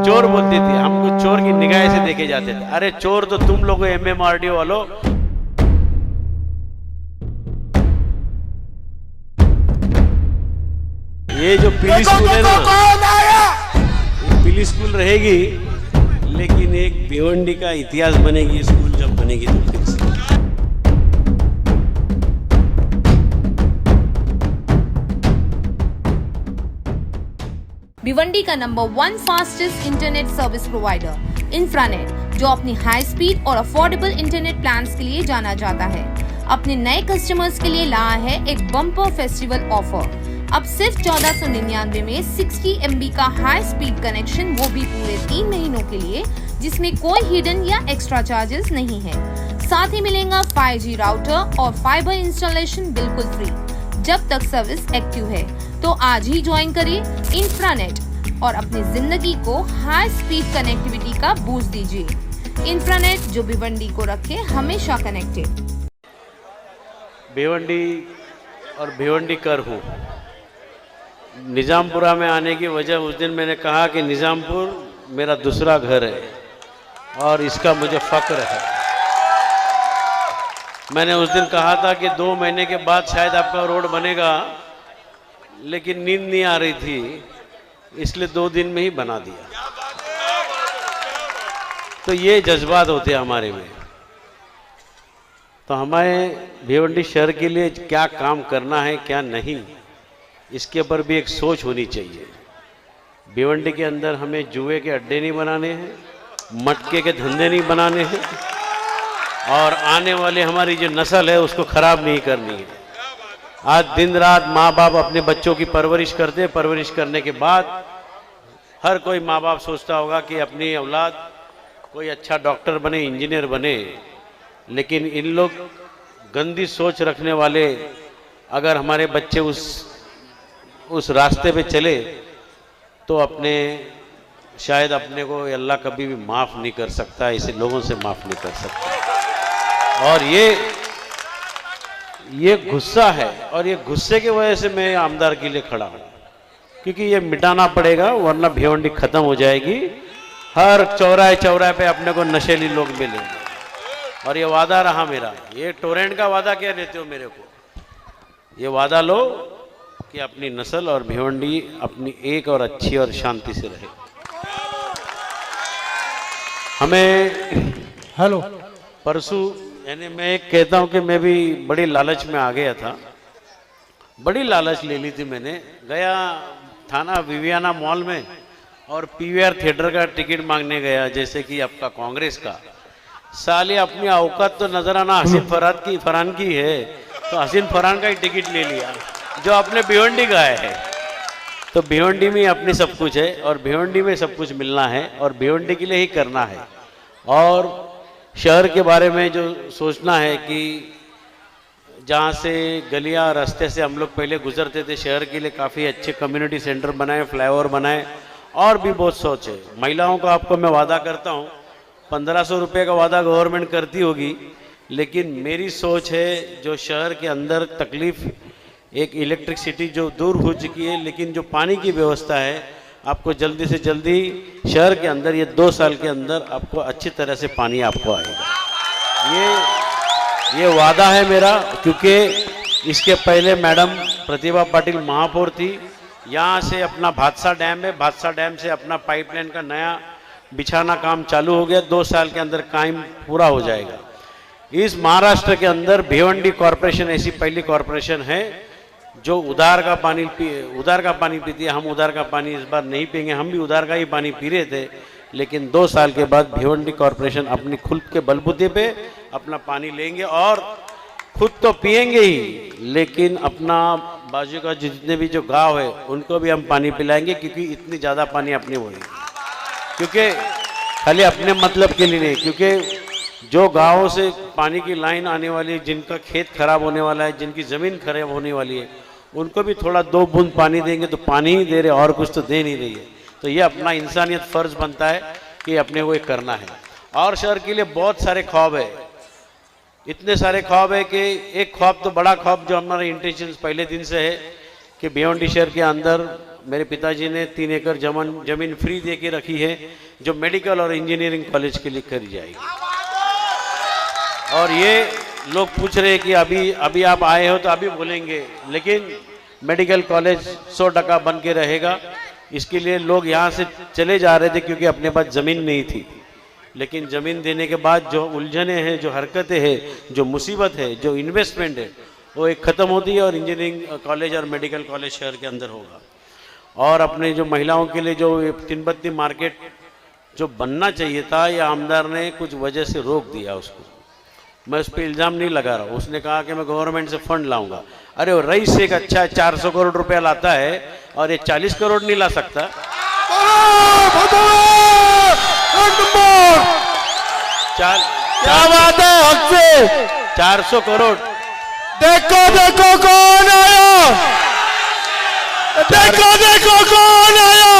चोर बोलती थी, हमको चोर की निगाह से देखे जाते थे। अरे चोर तो तुम लोग MMRDO वालों। ये जो पीली स्कूल है ना, ये पीली स्कूल रहेगी, लेकिन एक भिवंडी का इतिहास बनेगी स्कूल जब बनेगी तो फिर से। भिवंडी का number 1 fastest internet service provider Infranet, जो अपनी हाई स्पीड और अफोर्डेबल इंटरनेट प्लान्स के लिए जाना जाता है, अपने नए कस्टमर्स के लिए लाया है एक बम्पर फेस्टिवल ऑफर। अब सिर्फ 1499 में 60 MB का हाई स्पीड कनेक्शन, वो भी पूरे 3 महीनों के लिए, जिसमें कोई हिडन या एक्स्ट्रा चार्जेस नहीं है। साथ ही मिलेगा 5G राउटर और फाइबर इंस्टॉलेशन बिल्कुल फ्री जब तक सर्विस एक्टिव है। तो आज ही ज्वाइन करिए इंफ्रानेट और अपनी जिंदगी को हाई स्पीड कनेक्टिविटी का बूस्ट दीजिए। इंफ्रानेट, जो भिवंडी को रखे हमेशा कनेक्टेड। भिवंडी और भिवंडी कर हूँ। निजामपुरा में आने की वजह, उस दिन मैंने कहा कि निजामपुर मेरा दूसरा घर है और इसका मुझे फक्र है। मैंने उस दिन कहा था कि 2 महीने के बाद शायद आपका रोड बनेगा, लेकिन नींद नहीं आ रही थी, इसलिए 2 दिन में ही बना दिया। तो ये जज्बात होते हैं हमारे में। तो हमारे भिवंडी शहर के लिए क्या काम करना है क्या नहीं, इसके ऊपर भी एक सोच होनी चाहिए। भिवंडी के अंदर हमें जुए के अड्डे नहीं बनाने हैं, मटके के धंधे नहीं बनाने हैं, और आने वाले हमारी जो नस्ल है उसको खराब नहीं करनी है। आज दिन रात माँ बाप अपने बच्चों की परवरिश करते हैं। परवरिश करने के बाद हर कोई माँ बाप सोचता होगा कि अपनी औलाद कोई अच्छा डॉक्टर बने, इंजीनियर बने, लेकिन इन लोग गंदी सोच रखने वाले अगर हमारे बच्चे उस रास्ते पे चले तो शायद अपने को अल्लाह कभी भी माफ़ नहीं कर सकता, ऐसे लोगों से माफ़ नहीं कर सकता। और ये गुस्सा है, और ये गुस्से की वजह से मैं आमदार के लिए खड़ा हूँ, क्योंकि ये मिटाना पड़ेगा, वरना भिवंडी खत्म हो जाएगी। हर चौराहे पे अपने को नशेली लोग मिलेंगे, और ये वादा रहा मेरा। ये टोरेंट का वादा क्या देते हो मेरे को? ये वादा लो कि अपनी नस्ल और भिवंडी अपनी एक और अच्छी और शांति से रहे। हमें हेलो परसों, यानी मैं एक कहता हूं कि मैं भी बड़ी लालच में आ गया था, बड़ी लालच ले ली थी मैंने। गया थाना विवियाना मॉल में और PVR थिएटर का टिकट मांगने गया, जैसे कि आपका कांग्रेस का। साले अपनी औकात तो नजर आना हसीन फरहान की है, तो हसीन फरहान का ही टिकट ले लिया जो अपने भिवंडी का है। तो भिवंडी में अपनी सब कुछ है, और भिवंडी में सब कुछ मिलना है, और भिवंडी के लिए ही करना है। और शहर के बारे में जो सोचना है कि जहाँ से गलियाँ रास्ते से हम लोग पहले गुजरते थे, शहर के लिए काफ़ी अच्छे कम्युनिटी सेंटर बनाए, फ्लाईओवर बनाए, और भी बहुत सोच है। महिलाओं का आपको मैं वादा करता हूँ, 1500 रुपये का वादा गवर्नमेंट करती होगी, लेकिन मेरी सोच है जो शहर के अंदर तकलीफ़, एक इलेक्ट्रिसिटी जो दूर हो चुकी है, लेकिन जो पानी की व्यवस्था है, आपको जल्दी से जल्दी शहर के अंदर ये 2 साल के अंदर आपको अच्छी तरह से पानी आपको आएगा। ये वादा है मेरा, क्योंकि इसके पहले मैडम प्रतिभा पाटिल महापौर थी। यहाँ से अपना भादसा डैम है, भादसा डैम से अपना पाइपलाइन का नया बिछाना काम चालू हो गया, 2 साल के अंदर काम पूरा हो जाएगा। इस महाराष्ट्र के अंदर भिवंडी कॉरपोरेशन ऐसी पहली कॉरपोरेशन है जो उधार का पानी पीती है। हम उधार का पानी इस बार नहीं पिएंगे, हम भी उधार का ही पानी पी रहे थे, लेकिन 2 साल के बाद भिवंडी कॉरपोरेशन अपनी खुद के बलबूते पे अपना पानी लेंगे, और खुद तो पिएंगे ही, लेकिन अपना बाजू का जितने भी जो गांव है उनको भी हम पानी पिलाएंगे, क्योंकि इतनी ज़्यादा पानी अपनी होगी, क्योंकि खाली अपने मतलब के लिए नहीं, क्योंकि जो गाँवों से पानी की लाइन आने वाली है, जिनका खेत खराब होने वाला है, जिनकी ज़मीन खराब होने वाली है, उनको भी थोड़ा 2 बूंद पानी देंगे तो पानी ही दे रहे, और कुछ तो दे नहीं रही है। तो ये अपना इंसानियत फ़र्ज बनता है कि अपने को ये करना है। और शहर के लिए बहुत सारे ख्वाब है। इतने सारे ख्वाब है कि एक ख्वाब तो बड़ा ख्वाब जो हमारा इंटेंशन पहले दिन से है कि भिवंडी शहर के अंदर मेरे पिताजी ने 3 एकड़ जमीन फ्री दे के रखी है जो मेडिकल और इंजीनियरिंग कॉलेज के लिए करी जाएगी। और ये लोग पूछ रहे हैं कि अभी आप आए हो तो अभी बोलेंगे, लेकिन मेडिकल कॉलेज 100% बन के रहेगा। इसके लिए लोग यहाँ से चले जा रहे थे क्योंकि अपने पास ज़मीन नहीं थी, लेकिन ज़मीन देने के बाद जो उलझने हैं, जो हरकतें हैं, जो मुसीबत है, जो इन्वेस्टमेंट है, वो एक ख़त्म होती है और इंजीनियरिंग कॉलेज और मेडिकल कॉलेज शहर के अंदर होगा। और अपने जो महिलाओं के लिए जो तीन मार्केट जो बनना चाहिए था, या आमदार ने कुछ वजह से रोक दिया उसको। मैं उस पर इल्ज़ाम नहीं लगा रहा हूँ। उसने कहा कि मैं गवर्नमेंट से फंड लाऊंगा। अरे वो रईस एक अच्छा 400 करोड़ रुपया लाता है और ये 40 करोड़ नहीं ला सकता। क्या बात है हक से 400 करोड़। देखो कौन आया, देखो कौन आया,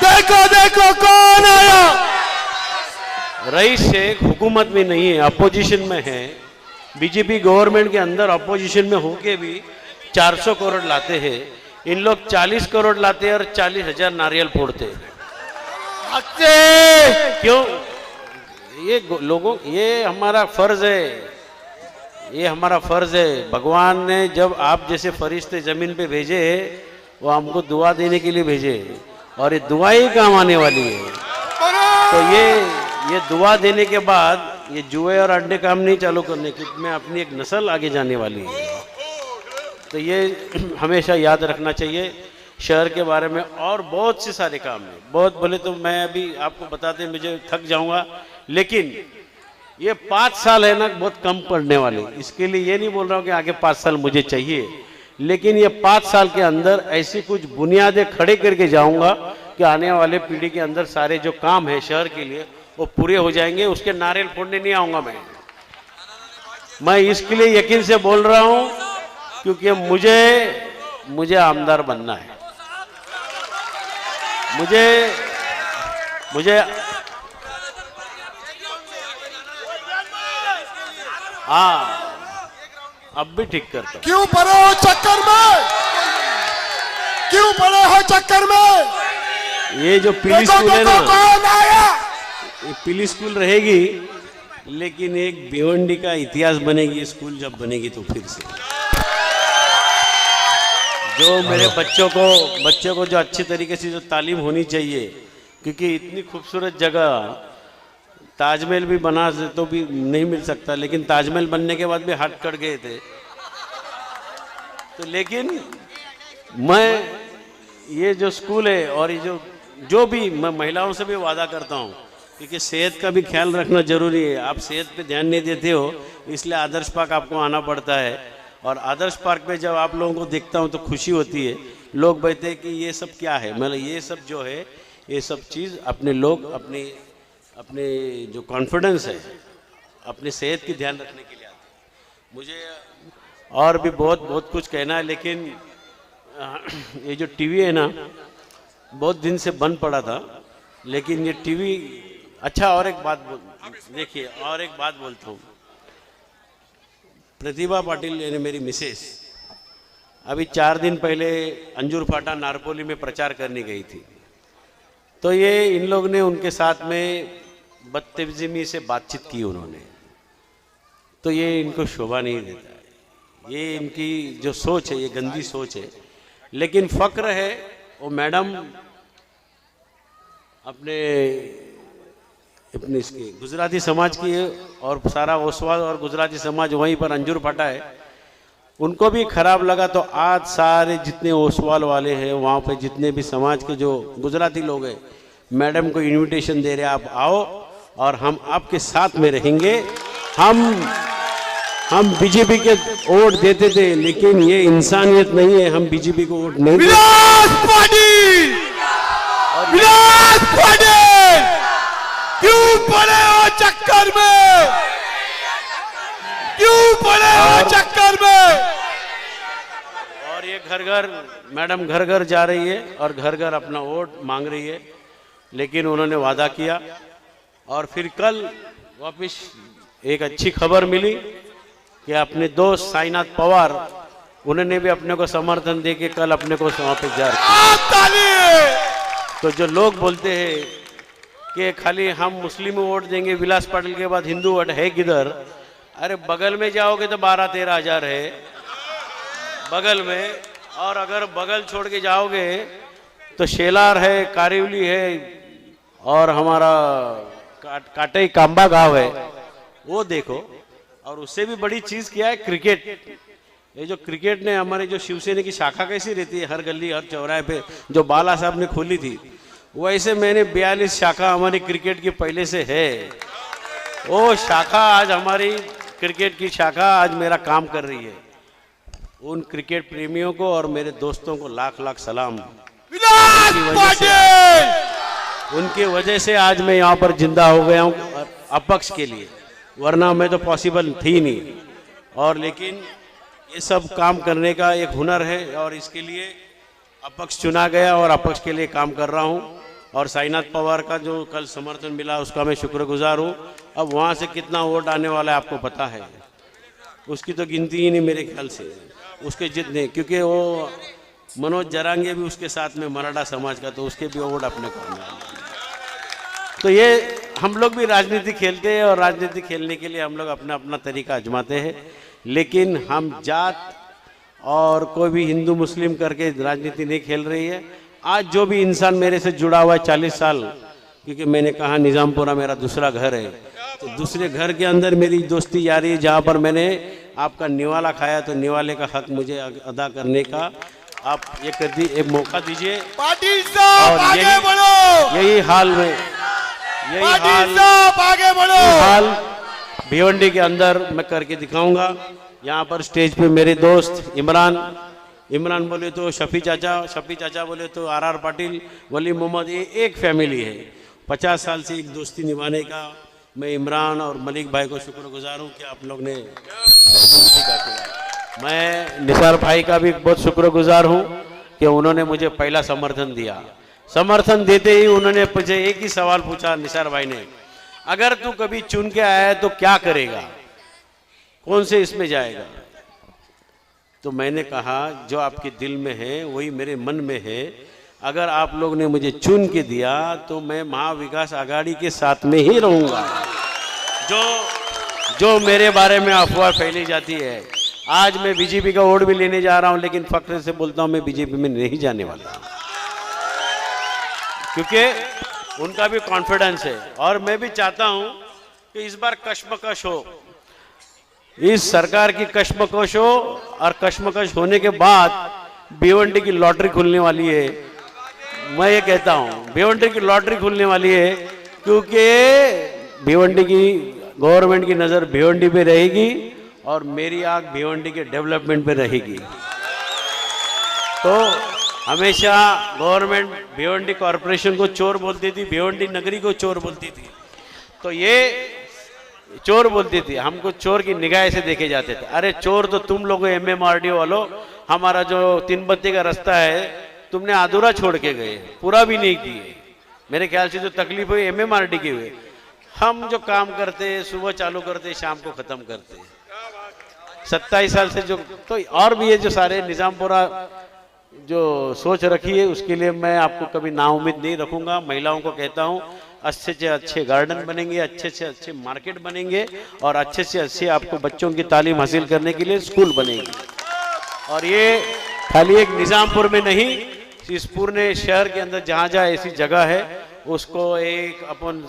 देखो कौन आया। रईस शेख हुकूमत में नहीं है, अपोजिशन में है। बीजेपी गवर्नमेंट के अंदर अपोजिशन में होके भी 400 करोड़ लाते हैं। इन लोग 40 करोड़ लाते हैं और 40,000 नारियल फोड़ते हैं। क्यों? ये लोगों, ये हमारा फर्ज है, ये हमारा फर्ज है। भगवान ने जब आप जैसे फरिश्ते जमीन पे भेजे, वो हमको दुआ देने के लिए भेजे, और ये दुआ ही काम आने वाली है। तो ये दुआ देने के बाद ये जुए और अड्डे काम नहीं चालू करने की, में अपनी एक नस्ल आगे जाने वाली है। तो ये हमेशा याद रखना चाहिए शहर के बारे में। और बहुत से सारे काम हैं, बहुत बोले तो मैं अभी आपको बताते मुझे थक जाऊंगा, लेकिन ये 5 साल है ना, बहुत कम पड़ने वाले। इसके लिए ये नहीं बोल रहा हूँ कि आगे 5 साल मुझे चाहिए, लेकिन ये 5 साल के अंदर ऐसी कुछ बुनियादें खड़े करके जाऊंगा कि आने वाले पीढ़ी के अंदर सारे जो काम है शहर के लिए वो पूरे हो जाएंगे। उसके नारियल फोड़ने नहीं आऊंगा मैं इसके लिए यकीन से बोल रहा हूं, क्योंकि मुझे आमदार बनना है। मुझे हाँ, अब भी ठीक करता हूं। क्यों पड़े हो चक्कर में, क्यों पड़े हो चक्कर में? ये जो पीली स्कूल है ना, कौन आया? ये पीली स्कूल रहेगी, लेकिन एक भिवंडी का इतिहास बनेगी स्कूल जब बनेगी तो फिर से। जो मेरे बच्चों को जो अच्छे तरीके से जो तालीम होनी चाहिए, क्योंकि इतनी खूबसूरत जगह, ताजमहल भी बना तो भी नहीं मिल सकता, लेकिन ताजमहल बनने के बाद भी हाथ कट गए थे। तो लेकिन मैं ये जो स्कूल है और ये जो भी मैं महिलाओं से भी वादा करता हूँ, क्योंकि सेहत का भी ख्याल रखना जरूरी है। आप सेहत पे ध्यान नहीं देते हो, इसलिए आदर्श पार्क आपको आना पड़ता है। और आदर्श पार्क में जब आप लोगों को देखता हूँ तो खुशी होती है। लोग कहते हैं कि ये सब क्या है, मतलब ये सब जो है, ये सब चीज़ अपने लोग अपने जो कॉन्फिडेंस है, अपनी सेहत की ध्यान रखने के लिए आते हैं। मुझे और भी बहुत कुछ कहना है, लेकिन ये जो टीवी है ना, बहुत दिन से बंद पड़ा था, लेकिन ये टीवी अच्छा। और एक बात देखिए, और एक बात बोलता हूँ। प्रतिभा पाटिल यानी मेरी मिसेस अभी 4 दिन पहले अंजूर फाटा नारपोली में प्रचार करने गई थी। तो ये इन लोग ने उनके साथ में बदतमीजी से बातचीत की उन्होंने, तो ये इनको शोभा नहीं देता है। ये इनकी जो सोच है, ये गंदी सोच है। लेकिन फक्र है वो मैडम अपने इसकी गुजराती समाज की है, और सारा ओसवाल और गुजराती समाज वहीं पर अंजूर फाटा है। उनको भी खराब लगा, तो आज सारे जितने ओसवाल वाले हैं वहाँ पे जितने भी समाज के जो गुजराती लोग हैं, मैडम को इनविटेशन दे रहे हैं, आप आओ और हम आपके साथ में रहेंगे। हम बीजेपी के वोट देते थे, लेकिन ये इंसानियत नहीं है, हम बीजेपी को वोट नहीं देते। क्यों पड़े हो चक्कर में, क्यों पड़े हो चक्कर में? और ये मैडम घर घर जा रही है और घर घर अपना वोट मांग रही है। लेकिन उन्होंने वादा किया और फिर कल वापस एक अच्छी खबर मिली कि अपने दोस्त साईनाथ पवार, उन्होंने भी अपने को समर्थन दे के कल अपने को वहाँ पे जार किया। तो जो लोग बोलते हैं कि खाली हम मुस्लिम वोट देंगे, विलास पाटिल के बाद हिंदू वोट है किधर? अरे बगल में जाओगे तो 12-13 हजार है बगल में, और अगर बगल छोड़ के जाओगे तो शेलार है, कारिवली है, और हमारा काटई कांबा गांव है, वो देखो। और उससे भी बड़ी चीज क्या है, क्रिकेट। ये जो क्रिकेट ने हमारे जो शिवसेना की शाखा कैसी रहती है, हर गली हर चौराहे पे जो बाला साहब ने खोली थी, वैसे मैंने 42 शाखा हमारी क्रिकेट की पहले से है। वो शाखा आज हमारी क्रिकेट की शाखा आज मेरा काम कर रही है। उन क्रिकेट प्रेमियों को और मेरे दोस्तों को लाख लाख सलाम। उनकी वजह से आज मैं यहाँ पर जिंदा हो गया हूँ अपक्ष के लिए, वरना मैं तो पॉसिबल थी नहीं। और लेकिन ये सब काम करने का एक हुनर है, और इसके लिए अपक्ष चुना गया और अपक्ष के लिए काम कर रहा हूँ। और साईनाथ पवार का जो कल समर्थन मिला उसका मैं शुक्रगुजार हूँ। अब वहाँ से कितना वोट आने वाला है आपको पता है, उसकी तो गिनती ही नहीं मेरे ख्याल से, उसके जितने, क्योंकि वो मनोज जरांगे भी उसके साथ में मराठा समाज का, तो उसके भी वोट अपने को आने वाले। तो ये हम लोग भी राजनीति खेलते हैं, और राजनीति खेलने के लिए हम लोग अपना अपना तरीका आजमाते हैं, लेकिन हम जात और कोई भी हिंदू मुस्लिम करके राजनीति नहीं खेल रही है। आज जो भी इंसान मेरे से जुड़ा हुआ है 40 साल, क्योंकि मैंने कहा निज़ामपुरा मेरा दूसरा घर है, तो दूसरे घर के अंदर मेरी दोस्ती जारी है। जहाँ पर मैंने आपका निवाला खाया, तो निवाले का हक मुझे अदा करने का आप ये कर दी, एक मौका दीजिए। पाटिल साहब आगे बढ़ो, यही हाल में, पाटिल साहब आगे बढ़ो, हाल भिवंडी के अंदर मैं करके दिखाऊंगा। यहाँ पर स्टेज पे मेरे दोस्त इमरान बोले तो शफी चाचा बोले तो RR पाटिल, वली मोहम्मद, ये एक फैमिली है। 50 साल से एक दोस्ती निभाने का मैं इमरान और मलिक भाई को शुक्रगुजार हूँ कि आप लोग ने दोस्ती का किया। मैं निसार भाई का भी बहुत शुक्रगुजार हूँ कि उन्होंने मुझे पहला समर्थन दिया। समर्थन देते ही उन्होंने मुझे एक ही सवाल पूछा, निसार भाई ने, अगर तू कभी चुन के आया है तो क्या करेगा, कौन से इसमें जाएगा? तो मैंने कहा जो आपके दिल में है वही मेरे मन में है। अगर आप लोग ने मुझे चुन के दिया तो मैं महाविकास आघाड़ी के साथ में ही रहूंगा। जो मेरे बारे में अफवाह फैली जाती है, आज मैं बीजेपी का वोट भी लेने जा रहा हूं, लेकिन फख्र से बोलता हूं मैं बीजेपी में नहीं जाने वाला, क्योंकि उनका भी कॉन्फिडेंस है। और मैं भी चाहता हूं कि इस बार कश्मकश हो, इस सरकार की कश्मकश हो, और कश्मकश होने के बाद भिवंडी की लॉटरी खुलने वाली है। मैं ये कहता हूं भिवंडी की लॉटरी खुलने वाली है, क्योंकि भिवंडी की गवर्नमेंट की नज़र भिवंडी पे रहेगी और मेरी आंख भिवंडी के डेवलपमेंट पे रहेगी। तो हमेशा गवर्नमेंट भिवंडी कॉरपोरेशन को चोर बोलती थी, भिवंडी नगरी को चोर बोलती थी। तो ये चोर बोलती थी, हमको चोर की निगाह से देखे जाते थे। अरे चोर तो तुम लोग MMRDO वालों, हमारा जो 3 बत्ती का रास्ता है तुमने अधूरा छोड़ के गए, पूरा भी नहीं किए। मेरे ख्याल से जो तकलीफ हुई MMRD की हुई। हम जो काम करते सुबह चालू करते शाम को खत्म करते, 27 साल से जो, तो और भी ये जो सारे निजामपुरा जो सोच रखी है उसके लिए मैं आपको कभी नाउम्मीद नहीं रखूंगा। महिलाओं को कहता हूं अच्छे से अच्छे गार्डन बनेंगे, अच्छे से अच्छे मार्केट बनेंगे, और अच्छे से अच्छे आपको बच्चों की तालीम हासिल करने के लिए स्कूल बनेंगे। और ये खाली एक निजामपुर में नहीं, इस पूरे शहर के अंदर जहाँ जहाँ ऐसी जगह है उसको एक अपन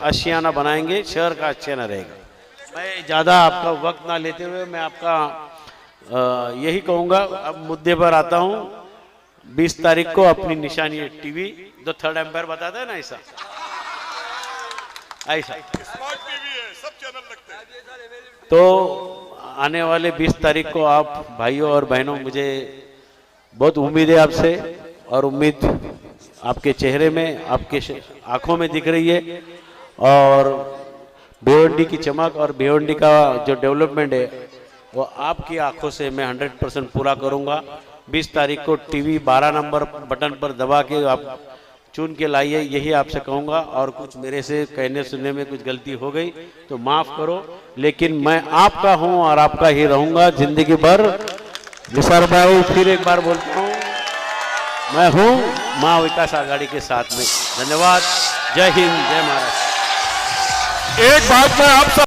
आशियाना बनाएंगे, शहर का आशियाना रहेगा। मैं ज़्यादा आपका वक्त ना लेते हुए मैं आपका यही कहूँगा। अब मुद्दे पर आता हूँ। 20 तारीख को अपनी निशानी है टीवी, जो 3rd एम्पायर बताता है ना, ऐसा सब चैनल लगते हैं। तो आने वाले 20 तारीख को आप भाइयों और बहनों, मुझे बहुत उम्मीद है आपसे, और उम्मीद आपके चेहरे में, आपके आंखों में दिख रही है। और भिवंडी की चमक और भिवंडी का जो डेवलपमेंट है वो आपकी आंखों से मैं 100% पूरा करूंगा। 20 तारीख को टीवी 12 नंबर बटन पर दबा के आप चुन के लाइए, यही आपसे कहूँगा। और कुछ मेरे से कहने सुनने में कुछ गलती हो गई तो माफ़ करो, लेकिन मैं आपका हूँ और आपका ही रहूँगा जिंदगी भर। निसार भाई फिर एक बार बोलता हूँ, मैं हूँ माँ विकास आघाड़ी के साथ में। धन्यवाद। जय हिंद, जय महाराष्ट्र। एक बात मैं आप सब